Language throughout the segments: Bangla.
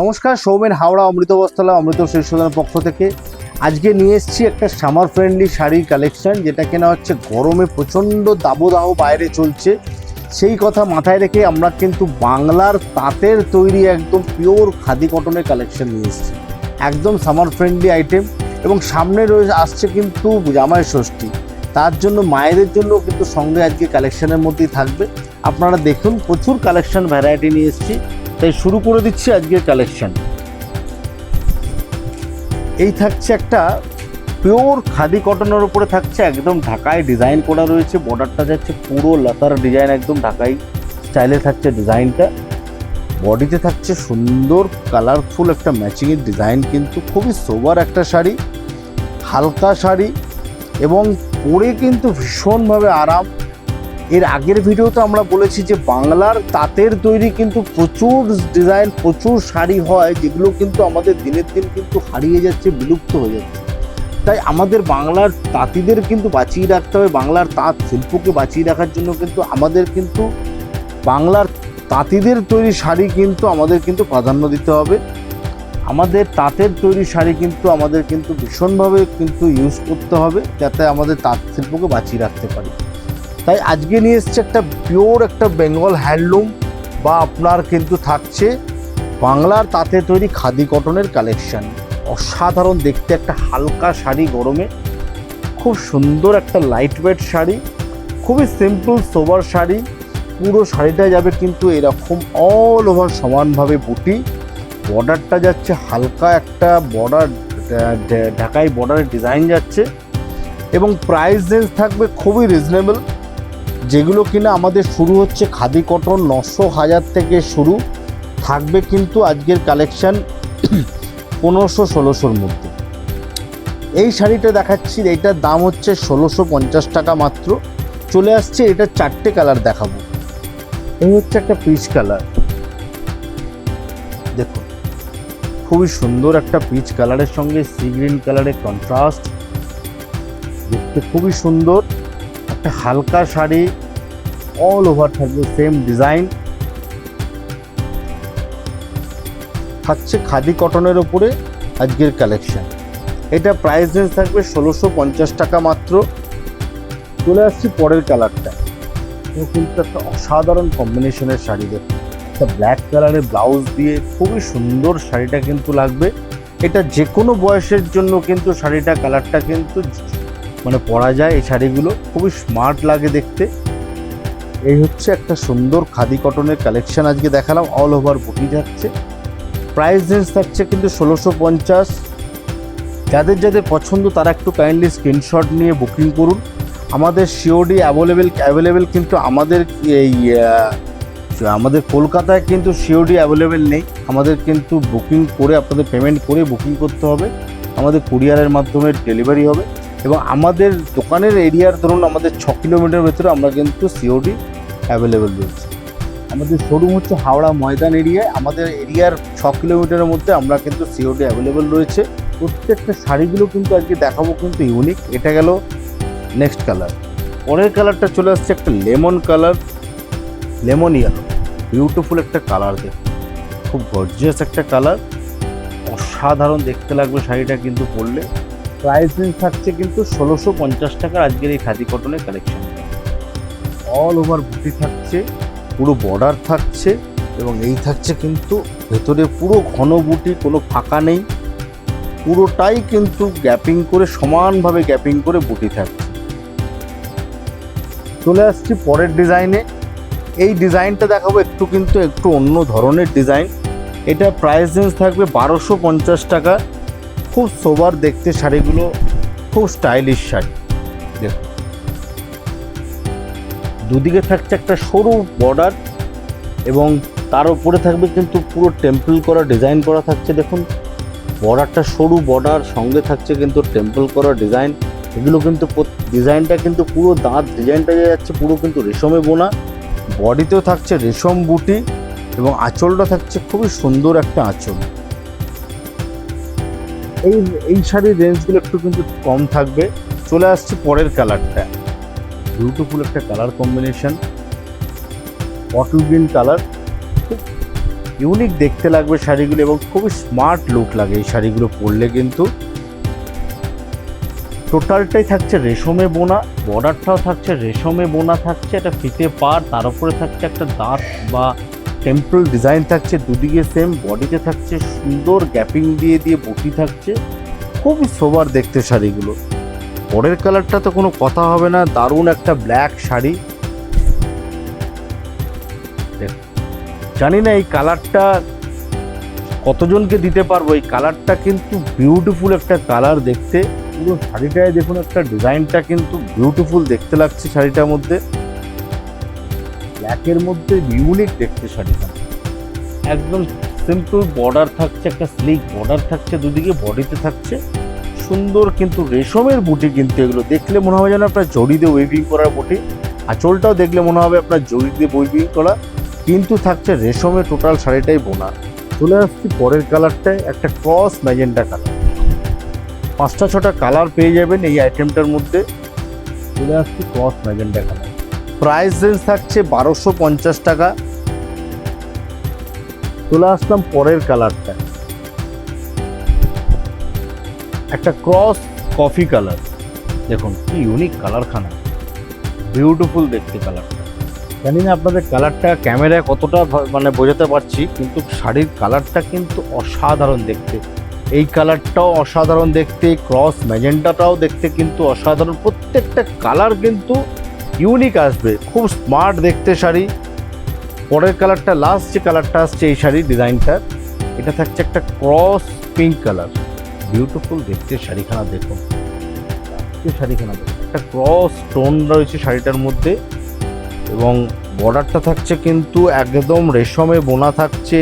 নমস্কার, সৌমেন হাওড়া অমৃত বস্ত্রালয় অমৃত শীর্ষদানের পক্ষ থেকে আজকে নিয়ে এসেছি একটা সামার ফ্রেন্ডলি শাড়ির কালেকশন, যেটা কেনা হচ্ছে গরমে প্রচণ্ড দাবদাহ বাইরে চলছে। সেই কথা মাথায় রেখে আমরা কিন্তু বাংলার তাঁতের তৈরি একদম পিওর খাদি কটনের কালেকশন নিয়ে এসেছি, একদম সামার ফ্রেন্ডলি আইটেম। এবং সামনে আসছে কিন্তু জামাই ষষ্ঠী, তার জন্য মায়েদের জন্য কিন্তু সঙ্গে আজকে কালেকশনের মধ্যেই থাকবে। আপনারা দেখুন, প্রচুর কালেকশন ভ্যারাইটি নিয়ে এসেছি, তাই শুরু করে দিচ্ছি আজকের কালেকশন। এই থাকছে একটা পিওর খাদি কটনের উপরে থাকছে, একদম ঢাকায় ডিজাইন করা রয়েছে। বর্ডারটা যাচ্ছে পুরো লতার ডিজাইন, একদম ঢাকাই স্টাইলে থাকছে ডিজাইনটা। বডিতে থাকছে সুন্দর কালারফুল একটা ম্যাচিংয়ের ডিজাইন, কিন্তু খুবই সোবার একটা শাড়ি, হালকা শাড়ি এবং পরে কিন্তু ভীষণভাবে আরাম। এর আগের ভিডিওতে আমরা বলেছি যে বাংলার তাঁতের তৈরি কিন্তু প্রচুর ডিজাইন, প্রচুর শাড়ি হয়, যেগুলো কিন্তু আমাদের দিনের দিন কিন্তু হারিয়ে যাচ্ছে, বিলুপ্ত হয়ে যাচ্ছে। তাই আমাদের বাংলার তাঁতিদের কিন্তু বাঁচিয়ে রাখতে হবে, বাংলার তাঁত শিল্পকে বাঁচিয়ে রাখার জন্য কিন্তু আমাদের কিন্তু বাংলার তাঁতিদের তৈরি শাড়ি কিন্তু আমাদের কিন্তু প্রাধান্য দিতে হবে। আমাদের তাঁতের তৈরি শাড়ি কিন্তু আমাদের কিন্তু ভীষণভাবে কিন্তু ইউজ করতে হবে, যাতে আমাদের তাঁত শিল্পকে বাঁচিয়ে রাখতে পারি। তাই আজকে নিয়ে এসছে একটা পিওর একটা বেঙ্গল হ্যান্ডলুম বা আপনার কিন্তু থাকছে বাংলার তাঁতে তৈরি খাদি কটনের কালেকশন। অসাধারণ দেখতে একটা হালকা শাড়ি, গরমে খুব সুন্দর একটা লাইট ওয়েট শাড়ি, খুবই সিম্পল সোবার শাড়ি। পুরো শাড়িটা যাবে কিন্তু এরকম অল ওভার সমানভাবে বুটি। বর্ডারটা যাচ্ছে হালকা একটা বর্ডার, ঢাকাই বর্ডারের ডিজাইন যাচ্ছে এবং প্রাইস রেঞ্জ থাকবে খুবই রিজনেবল, যেগুলো কিনা আমাদের শুরু হচ্ছে খাদি কটন 900-1000 থেকে শুরু থাকবে, কিন্তু আজকের কালেকশন 1500-1600-র মধ্যে। এই শাড়িটা দেখাচ্ছি, এইটার দাম হচ্ছে 1650 টাকা মাত্র। চলে আসছে, এটা 4টে কালার দেখাবো। এই হচ্ছে একটা পিচ কালার, দেখুন খুবই সুন্দর একটা পিচ কালারের সঙ্গে সি গ্রিন কালারের কন্ট্রাস্ট, দেখতে খুবই সুন্দর একটা হালকা শাড়ি। অল ওভার থাকবে সেম ডিজাইন, থাকছে খাদি কটনের ওপরে আজকের কালেকশন। এটা প্রাইস রেঞ্জ থাকবে 1650 টাকা মাত্র। চলে আসছি পরের কালারটা, কিন্তু একটা অসাধারণ কম্বিনেশনের শাড়ি, দেখুন একটা ব্ল্যাক কালারের ব্লাউজ দিয়ে খুবই সুন্দর শাড়িটা কিন্তু লাগবে। এটা যে কোনো বয়সের জন্য কিন্তু শাড়িটা কালারটা কিন্তু মানে পরা যায়। এই শাড়িগুলো খুবই স্মার্ট লাগে দেখতে। এই হচ্ছে একটা সুন্দর খাদি কটনের কালেকশন আজকে দেখালাম, অল ওভার বুটি থাকছে। প্রাইস রেঞ্জ থাকছে কিন্তু 1650। যাদের যাদের পছন্দ তারা একটু কাইন্ডলি স্ক্রিনশট নিয়ে বুকিং করুন। আমাদের সিওডি অ্যাভেলেবেল কিন্তু আমাদের কলকাতায় কিন্তু সিওডি অ্যাভেলেবেল নেই। আমাদের কিন্তু বুকিং করে, আপনাদের পেমেন্ট করে বুকিং করতে হবে। আমাদের কুরিয়ারের মাধ্যমে ডেলিভারি হবে এবং আমাদের দোকানের এরিয়ার ধরুন আমাদের 6 কিলোমিটার ভেতরে আমরা কিন্তু সিওডি অ্যাভেলেবেল রয়েছে। আমাদের শোরুম হচ্ছে হাওড়া ময়দান এরিয়ায়, আমাদের এরিয়ার 6 কিলোমিটারের মধ্যে আমরা কিন্তু সিওডি অ্যাভেলেবেল রয়েছে। প্রত্যেকটা শাড়িগুলো কিন্তু আজকে দেখাবো কিন্তু ইউনিক। এটা গেল নেক্সট কালার। পরের কালারটা চলে আসছে একটা lemon colour, lemon yellow, beautiful একটা কালার, দেখুন খুব গর্জিয়াস একটা কালার, অসাধারণ দেখতে লাগবে শাড়িটা কিন্তু পরলে। প্রাইস রেঞ্জ থাকছে কিন্তু 1650 টাকার আজকের এই খাদি কটনের কালেকশন। অল ওভার বুটি থাকছে, পুরো বর্ডার থাকছে এবং এই থাকছে কিন্তু ভেতরে পুরো ঘন বুটি, কোনো ফাঁকা নেই, পুরোটাই কিন্তু গ্যাপিং করে সমানভাবে গ্যাপিং করে বুটি থাকছে। চলে আসছি পরের ডিজাইনে। এই ডিজাইনটা দেখাবো একটু অন্য ধরনের ডিজাইন। এটা প্রাইস রেঞ্জ থাকবে 1250 টাকা। খুব সোবার দেখতে শাড়িগুলো, খুব স্টাইলিশ শাড়ি। দেখুন দুদিকে থাকছে একটা সরু বর্ডার এবং তার উপরে থাকবে কিন্তু পুরো টেম্পল করা ডিজাইন করা থাকছে। দেখুন বর্ডারটা সরু বর্ডার, সঙ্গে থাকছে কিন্তু টেম্পল করা ডিজাইন। এগুলো কিন্তু ডিজাইনটা কিন্তু পুরো দাঁত ডিজাইনটা যাচ্ছে পুরো কিন্তু রেশমে বোনা। বডিতেও থাকছে রেশম বুটি এবং আঁচলটা থাকছে খুবই সুন্দর একটা আঁচল। এই শাড়ির রেঞ্জগুলো একটু কিন্তু কম থাকবে। চলে আসছে পরের কালারটা, বিউটিফুল একটা colour combination, bottle green colour, unique দেখতে লাগবে শাড়িগুলো এবং খুবই স্মার্ট লুক লাগে এই শাড়িগুলো পরলে। কিন্তু টোটালটাই থাকছে রেশমে বোনা, বর্ডারটাও থাকছে রেশমে বোনা, থাকছে একটা ফিতে পাড়, তার উপরে থাকছে একটা দাঁত বা টেম্পল ডিজাইন থাকছে, দুদিকে সেম, বডিতে থাকছে সুন্দর গ্যাপিং দিয়ে দিয়ে বুটি থাকছে, খুবই সোবার দেখতে শাড়িগুলো। পরের কালারটা তো কোনো কথা হবে না, দারুণ একটা ব্ল্যাক শাড়ি। জানি না এই কালারটা কতজনকে দিতে পারবো, এই কালারটা কিন্তু বিউটিফুল একটা কালার দেখতে। পুরো শাড়িটায় দেখুন একটা ডিজাইনটা কিন্তু বিউটিফুল দেখতে লাগছে শাড়িটার মধ্যে, ব্ল্যাকের মধ্যে ইউনিক দেখতে শাড়িটা। একদম সিম্পল বর্ডার থাকছে, একটা স্লিক বর্ডার থাকছে দুদিকে, বডিতে থাকছে সুন্দর কিন্তু রেশমের বুটি। কিন্তু এগুলো দেখলে মনে হবে যেন আপনার জড়ি দিয়ে ওয়েভিং করার বুটি, আঁচলটাও দেখলে মনে হবে আপনার জড়ি দিয়ে ওয়েভিং করা, কিন্তু থাকছে রেশমের টোটাল শাড়িটাই বোনা। চলে আসছি পরের কালারটায়, একটা ক্রস ম্যাজেন্টা কালার। 5টা 6টা কালার পেয়ে যাবেন এই আইটেমটার মধ্যে। চলে আসছি cross magenta colour. Price range থাকছে 1250 টাকা। চলে আসলাম পরের কালারটা, একটা ক্রস কফি কালার। দেখুন কি ইউনিক কালারখানা, বিউটিফুল দেখতে কালারটা। জানি না আপনাদের কালারটা ক্যামেরায় কতটা মানে বোঝাতে পারছি, কিন্তু শাড়ির কালারটা কিন্তু অসাধারণ দেখতে। এই কালারটাও অসাধারণ দেখতে, ক্রস ম্যাজেন্টাটাও দেখতে কিন্তু অসাধারণ। প্রত্যেকটা কালার কিন্তু ইউনিক আসবে, খুব স্মার্ট দেখতে শাড়ি। পরের কালারটা, লাস্ট যে কালারটা আসছে এই শাড়ির ডিজাইনটা, এটা থাকছে একটা ক্রস পিঙ্ক কালার। বিউটিফুল দেখতে শাড়িখানা দেখুন, শাড়িখানা দেখুন, একটা ক্রস স্টোন রয়েছে শাড়িটার মধ্যে এবং বর্ডারটা থাকছে কিন্তু একদম রেশমে বোনা থাকছে,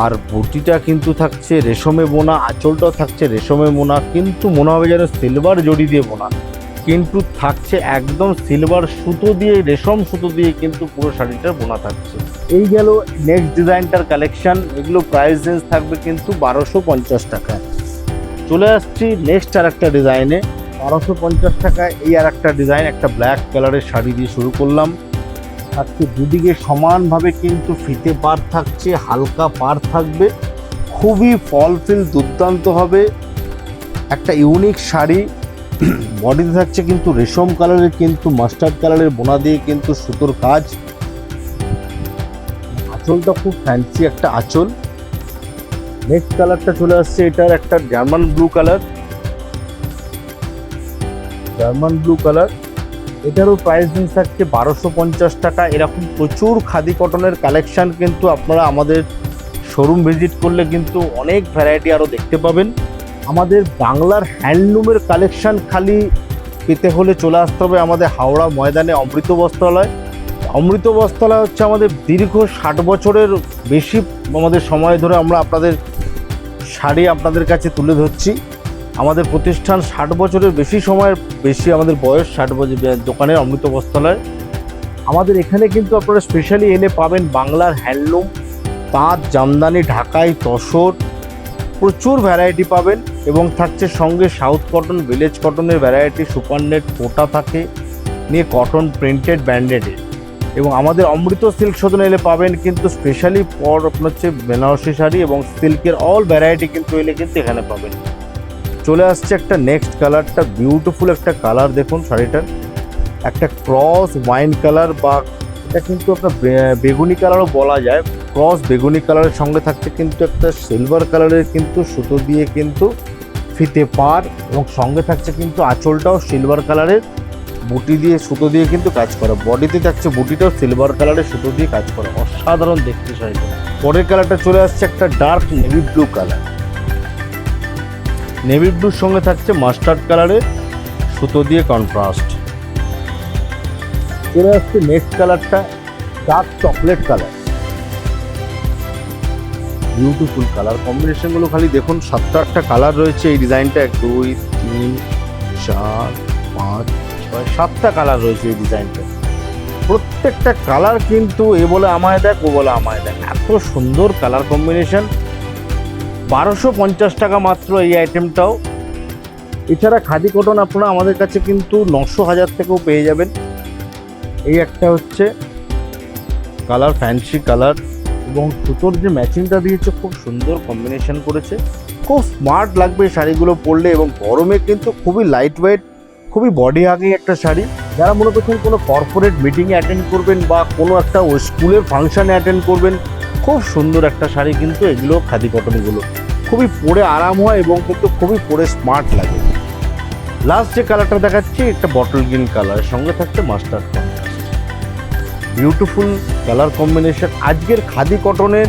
আর বুটিটা কিন্তু থাকছে রেশমে বোনা, আঁচলটাও থাকছে রেশমে বোনা, কিন্তু মনে হবে যেন সিলভার জড়ি দিয়ে বোনা, কিন্তু থাকছে একদম সিলভার সুতো দিয়ে, রেশম সুতো দিয়ে কিন্তু পুরো শাড়িটা বোনা থাকছে। এই গেল নেক্সট ডিজাইনটার কালেকশন। এগুলো প্রাইস রেঞ্জ থাকবে কিন্তু 1250 টাকা। চলে আসছি নেক্সট আর একটা ডিজাইনে। 1250 টাকায় এই আর একটা ডিজাইন, একটা ব্ল্যাক কালারের শাড়ি দিয়ে শুরু করলাম। থাকছে দুদিকে সমানভাবে কিন্তু ফিতে পাড় থাকছে, হালকা পাড় থাকবে, খুবই ফল ফিল দুর্দান্ত হবে। একটা ইউনিক শাড়ি, বডিতে থাকছে কিন্তু রেশম কালারের, কিন্তু মাস্টার্ড কালারের বোনা দিয়ে কিন্তু সুতোর কাজ। আঁচলটা খুব ফ্যান্সি একটা আঁচল। নেক্সট কালারটা চলে আসছে, এটার একটা German blue colour, German blue colour. এটারও প্রাইস রেঞ্জ থাকছে 1250 টাকা। এরকম প্রচুর খাদি কটনের কালেকশন কিন্তু আপনারা আমাদের শোরুম ভিজিট করলে কিন্তু অনেক ভ্যারাইটি আরও দেখতে পাবেন। আমাদের বাংলার হ্যান্ডলুমের কালেকশন খালি পেতে হলে চলে আসতে হবে আমাদের হাওড়া ময়দানে অমৃত বস্ত্রালয়। অমৃত বস্ত্রালয় হচ্ছে আমাদের দীর্ঘ 60 বছরের বেশি আমাদের সময় ধরে আমরা আপনাদের শাড়ি আপনাদের কাছে তুলে ধরছি। আমাদের প্রতিষ্ঠান 60 বছরের বেশি সময়ের বেশি আমাদের বয়স, 60 বছর দোকানের অমৃত বস্ত্রালয়। আমাদের এখানে কিন্তু আপনারা স্পেশালি এলে পাবেন বাংলার হ্যান্ডলুম, তাঁত, জামদানি, ঢাকাই, তসর, প্রচুর ভ্যারাইটি পাবেন। এবং থাকছে সঙ্গে সাউথ কটন, ভিলেজ কটনের ভ্যারাইটি, সুপার নেট, কোটা থাকে নিয়ে কটন প্রিন্টেড ব্র্যান্ডেডের। এবং আমাদের অমৃত সিল্ক শোধন এলে পাবেন কিন্তু স্পেশালি পর আপনার হচ্ছে বেনারসি শাড়ি এবং সিল্কের অল ভ্যারাইটি কিন্তু এলে কিন্তু এখানে পাবেন। চলে আসছে একটা নেক্সট কালারটা, বিউটিফুল একটা কালার দেখুন শাড়িটার, একটা ক্রস ওয়াইন কালার, বা এটা কিন্তু আপনার বেগুনি কালারও বলা যায়। ক্রস বেগুনি কালারের সঙ্গে থাকছে কিন্তু একটা সিলভার কালারের কিন্তু সুতো দিয়ে কিন্তু ফিতে পাড়, এবং সঙ্গে থাকছে কিন্তু আঁচলটাও সিলভার কালারের বুটি দিয়ে সুতো দিয়ে কিন্তু কাজ করা। বডিতে থাকছে বুটিটাও সিলভার কালারের সুতো দিয়ে কাজ করা, অসাধারণ দেখতে শাড়িটা। পরের কালারটা চলে আসছে একটা dark navy blue colour. Navy ব্লুর সঙ্গে থাকছে মাস্টার্ড কালারের সুতো দিয়ে কন্ট্রাস্ট। চলে আসছে নেক্সট কালারটা, dark chocolate colour. Beautiful colour কম্বিনেশনগুলো খালি দেখুন, 7টা কালার রয়েছে এই ডিজাইনটা। 1 2 3 4 5 6 7টা কালার রয়েছে এই ডিজাইনটা। প্রত্যেকটা কালার কিন্তু এ বলে আমায় দেখ, ও বলে আমায় দেখ, এত সুন্দর কালার কম্বিনেশন। 1250 টাকা মাত্র এই আইটেমটাও। এছাড়া খাদি কটন আপনারা আমাদের কাছে কিন্তু 900-1000 থেকেও পেয়ে যাবেন। এই একটা হচ্ছে কালার, ফ্যান্সি কালার, এবং সুতোর যে ম্যাচিংটা দিয়েছে খুব সুন্দর কম্বিনেশন করেছে, খুব স্মার্ট লাগবে শাড়িগুলো পরলে। এবং গরমে কিন্তু খুবই লাইট ওয়েট, খুবই বডি হাগিং একটা শাড়ি। যারা মনে করছেন কোনো কর্পোরেট মিটিংয়ে অ্যাটেন্ড করবেন বা কোনো একটা স্কুলের ফাংশানে অ্যাটেন্ড করবেন, খুব সুন্দর একটা শাড়ি কিন্তু এগুলো খাদি কটনগুলো। খুবই পরে আরাম হয় এবং কিন্তু খুবই পরে স্মার্ট লাগে। লাস্ট যে কালারটা দেখাচ্ছি একটা বটল গ্রিন কালারের সঙ্গে থাকছে mustard contrast. Beautiful colour combination. আজকের খাদি কটনের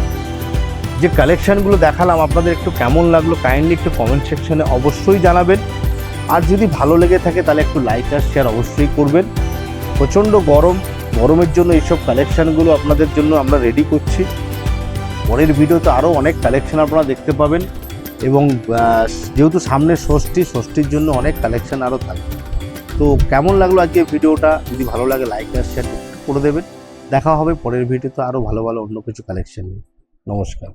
যে কালেকশানগুলো দেখালাম আপনাদের একটু কেমন লাগলো কাইন্ডলি একটু কমেন্ট সেকশনে অবশ্যই জানাবেন। আর যদি ভালো লেগে থাকে তাহলে একটু লাইক আর শেয়ার অবশ্যই করবেন। প্রচণ্ড গরমের জন্য এইসব কালেকশানগুলো আপনাদের জন্য আমরা রেডি করছি। পরের ভিডিওতে আরও অনেক কালেকশান আপনারা দেখতে পাবেন। এবং যেহেতু সামনে ষষ্ঠীর জন্য অনেক কালেকশান আরও থাকবে। তো কেমন লাগলো আজকে ভিডিওটা? যদি ভালো লাগে লাইক আর শেয়ার করে দেবেন। দেখা হবে পরের ভিডিওতে আরও ভালো অন্য কিছু কালেকশান নিয়ে। নমস্কার।